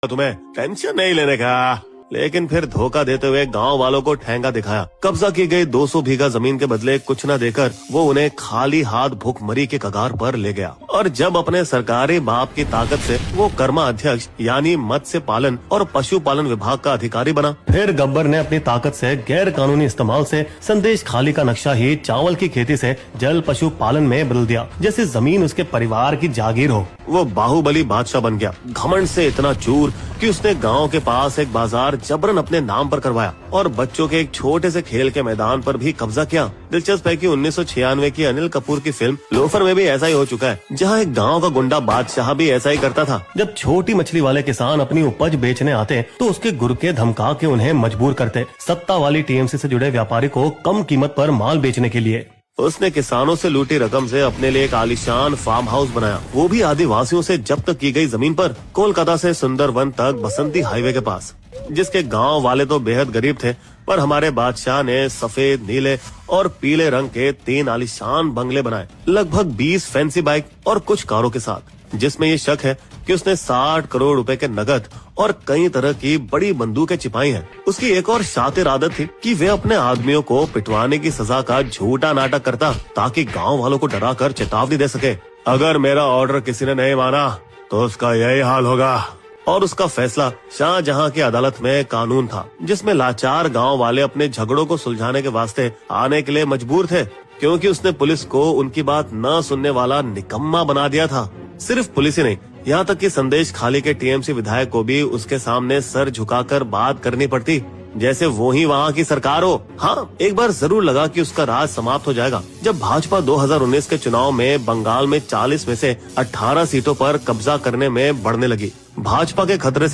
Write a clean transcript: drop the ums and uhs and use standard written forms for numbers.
तुम्हें टेंशन नहीं लेने का, लेकिन फिर धोखा देते हुए गांव वालों को ठेंगा दिखाया। कब्जा की गई 200 बीघा जमीन के बदले कुछ न देकर वो उन्हें खाली हाथ भूखमरी के कगार पर ले गया। और जब अपने सरकारी बाप की ताकत से वो कर्मा अध्यक्ष यानी मत्स्य पालन और पशुपालन विभाग का अधिकारी बना, फिर गब्बर ने अपनी ताकत से गैर कानूनी इस्तेमाल से संदेश खाली का नक्शा ही चावल की खेती से जल पशुपालन में बदल दिया, जैसे जमीन उसके परिवार की जागीर हो। वो बाहुबली बादशाह बन गया, घमंड से इतना चूर कि उसने गांव के पास एक बाजार जबरन अपने नाम पर करवाया और बच्चों के एक छोटे से खेल के मैदान पर भी कब्जा किया। दिलचस्प है कि 1996 की अनिल कपूर की फिल्म लोफर में भी ऐसा ही हो चुका है, जहां एक गांव का गुंडा बादशाह भी ऐसा ही करता था। जब छोटी मछली वाले किसान अपनी उपज बेचने आते तो उसके गुर्के धमका के उन्हें मजबूर करते सत्ता वाली टीएमसी से जुड़े व्यापारी को कम कीमत पर माल बेचने के लिए। उसने किसानों से लूटी रकम से अपने लिए एक आलीशान फार्म हाउस बनाया, वो भी आदिवासियों से जब्त की गई जमीन पर, कोलकाता से सुंदरवन तक बसंती हाईवे के पास। जिसके गांव वाले तो बेहद गरीब थे, पर हमारे बादशाह ने सफेद, नीले और पीले रंग के 3 आलीशान बंगले बनाए, लगभग 20 फैंसी बाइक और कुछ कारों के साथ, जिसमें ये शक है कि उसने 60 करोड़ रुपए के नगद और कई तरह की बड़ी बंदूकें छिपाई हैं। उसकी एक और शातिर आदत थी कि वे अपने आदमियों को पिटवाने की सजा का झूठा नाटक करता, ताकि गांव वालों को डराकर चेतावनी दे सके, अगर मेरा ऑर्डर किसी ने नहीं माना तो उसका यही हाल होगा। और उसका फैसला शाहजहां की अदालत में कानून था, जिसमें लाचार गांव वाले अपने झगड़ों को सुलझाने के वास्ते आने के लिए मजबूर थे, क्योंकि उसने पुलिस को उनकी बात न सुनने वाला निकम्मा बना दिया था। सिर्फ पुलिस ही नहीं, यहाँ तक कि संदेश खाली के टीएमसी विधायक को भी उसके सामने सर झुकाकर बात करनी पड़ती, जैसे वो ही वहाँ की सरकार हो। हाँ, एक बार जरूर लगा कि उसका राज समाप्त हो जाएगा, जब भाजपा 2019 के चुनाव में बंगाल में 40 में से 18 सीटों पर कब्जा करने में बढ़ने लगी। भाजपा के खतरे